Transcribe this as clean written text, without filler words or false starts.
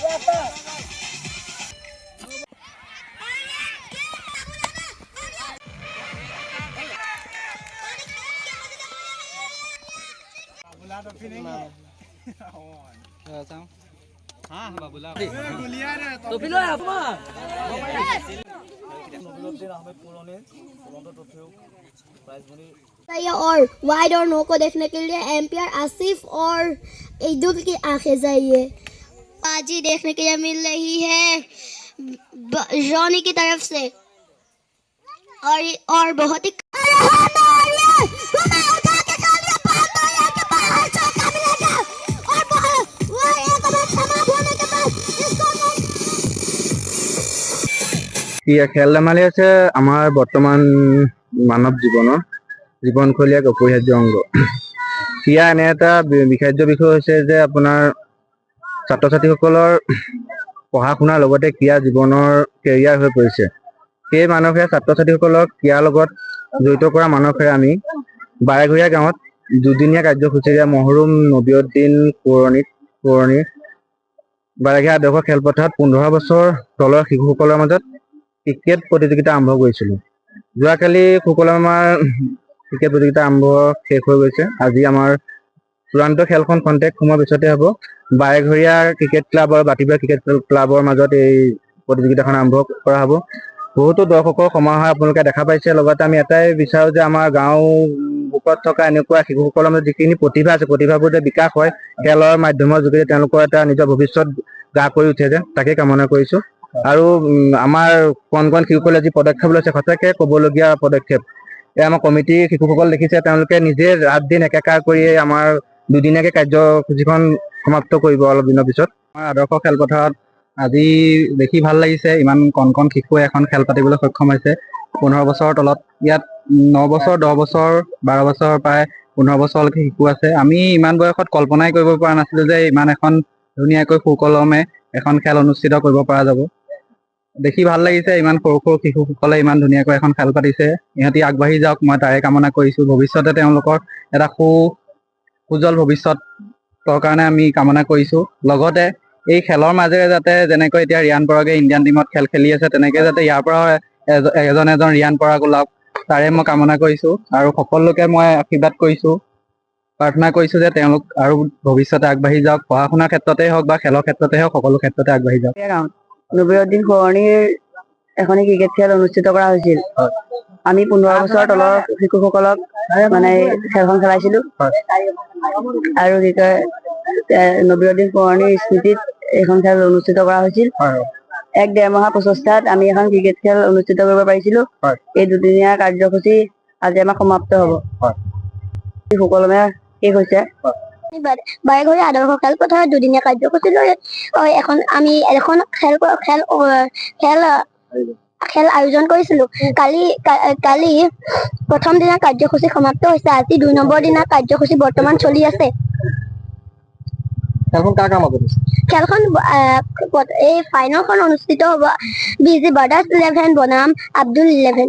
और वाइड और नो को देखने के लिए एम्पियर आसिफ और ईदुल की आंखें जाइए बाजी देखने के लिए मिल रही है जॉनी की तरफ से और बहुत ही খেল ধেমালি হৈছে আমাৰ বৰ্তমান মানৱ জীৱনৰ জীৱনশৈলী এক অপৰিহাৰ্য অংগ। ক্ৰীড়া এনে এটা বিষাদ্য বিষয় হৈছে যে আপোনাৰ ছাত্ৰ ছাত্ৰীসকলৰ পঢ়া শুনাৰ লগতে ক্ৰীড়া জীৱনৰ কেৰিয়াৰ হৈ পৰিছে। সেই মানসে ছাত্ৰ ছাত্ৰীসকলক ক্ৰীড়াৰ লগত জড়িত কৰা মানসে আমি বাৰেঘৰীয়া গাঁৱত দুদিনীয়া কাৰ্যসূচীৰে মহৰুম নবিউদ্দিন পুৰণি বাৰেঘৰীয়া আদৰ্শ খেলপথাৰত 15 বছৰ তলৰ শিশুসকলৰ মাজত ক্ৰিকেট প্ৰতিযোগিতা আৰম্ভ কৰিছিলোঁ। যোৱাকালি সুকলমে আমাৰ ক্ৰিকেট প্ৰতিযোগিতা আৰম্ভ শেষ হৈ গৈছে। আজি আমাৰ চূড়ান্ত খেলখন কণ্টেক্ট সোমোৱাৰ পিছতে হ'ব। বাৰেঘৰীয়া ক্ৰিকেট ক্লাব আৰু বাতিবা ক্ৰিকেট ক্লাবৰ মাজত এই প্ৰতিযোগিতাখন আৰম্ভ কৰা হ'ব। বহুতো দৰ্শকৰ সমাহাৰ আপোনালোকে দেখা পাইছে। লগতে আমি এটাই বিচাৰোঁ যে আমাৰ গাঁও বুকত থকা এনেকুৱা শিশুসকলৰ মাজত যিখিনি প্ৰতিভা আছে প্ৰতিভাবোৰ যে বিকাশ হয় খেলৰ মাধ্যমৰ যোগেদি তেওঁলোকৰ এটা নিজৰ ভৱিষ্যত গা কৰি উঠে যে তাকে কামনা কৰিছোঁ। আৰু আমাৰ কণ শিশুসকলে যি পদক্ষেপ লৈছে সঁচাকৈ ক'বলগীয়া পদক্ষেপ। আমাৰ কমিটিৰ শিশুসকল দেখিছে তেওঁলোকে নিজে ৰাত দিন একাকাৰ কৰি আমাৰ দুদিনীয়াকৈ কাৰ্যসূচীখন সমাপ্ত কৰিব অলপ দিনৰ পিছত। আমাৰ আদৰ্শ খেলপথাৰত আজি দেখি ভাল লাগিছে ইমান কণ শিশুৱে এখন খেল পাতিবলৈ সক্ষম হৈছে। 15 বছৰৰ তলত ইয়াত 9 বছৰ 10 বছৰ 12 বছৰ প্ৰায় 15 বছৰলৈকে শিশু আছে। আমি ইমান বয়সত কল্পনাই কৰিব পৰা নাছিলোঁ যে ইমান এখন ধুনীয়াকৈ সুকলমে এখন খেল অনুষ্ঠিত কৰিব পৰা যাব। দেখি ভাল লাগিছে ইমান সৰু শিশুসকলে ইমান ধুনীয়াকৈ এখন খেল পাতিছে। ইহঁতি আগবাঢ়ি যাওক মই তাৰে কামনা কৰিছোঁ। ভৱিষ্যতে তেওঁলোকৰ এটা উজ্জ্বল ভৱিষ্যতৰ কাৰণে আমি কামনা কৰিছোঁ। লগতে এই খেলৰ মাজেৰে যাতে যেনেকৈ এতিয়া ৰিয়ান পৰাগে ইণ্ডিয়ান টিমত খেল খেলি আছে তেনেকৈ যাতে ইয়াৰ পৰাও এজন ৰিয়ান পৰাগ ওলাওক তাৰে মই কামনা কৰিছোঁ। আৰু সকলোকে মই আশীৰ্বাদ কৰিছোঁ প্ৰাৰ্থনা কৰিছোঁ যে তেওঁলোক আৰু ভৱিষ্যতে আগবাঢ়ি যাওক। পঢ়া শুনাৰ ক্ষেত্ৰতেই হওক বা খেলৰ ক্ষেত্ৰতেই হওক সকলো ক্ষেত্ৰতে আগবাঢ়ি যাওক। নবিউদ্দিন পুৰণিৰ এখনি ক্ৰিকেট খেল অনুষ্ঠিত কৰা হৈছিল। আমি 15 বছৰ তলৰ শিশুসকলক মানে খেলখন খেলাইছিলোঁ আৰু কি কয় নবিউদ্দিন পুৰণিৰ স্মৃতিত এইখন খেল অনুষ্ঠিত কৰা হৈছিল। 1-1.5 মাহৰ প্ৰচেষ্টাত আমি এখন ক্ৰিকেট খেল অনুষ্ঠিত কৰিব পাৰিছিলোঁ। এই দুদিনীয়া কাৰ্যসূচী আজি আমাৰ সমাপ্ত হ'ব। সুকলমে শেষ হৈছে। বাৰেঘৰীয়া আদৰ্শ খেলপথাৰত দুদিনীয়া কাৰ্যসূচী লৈ আমি এখন খেল আয়োজন কৰিছিলোঁ। কালি প্ৰথম দিনা কাৰ্যসূচী সমাপ্ত হৈছে। আজি 2 নম্বৰ দিনা কাৰ্যসূচী বৰ্তমান চলি আছে। খেলখন এই ফাইনেলখন অনুষ্ঠিত হ'ব BG ব্ৰাদাৰ্ছ 11 বনাম আব্দুল 11।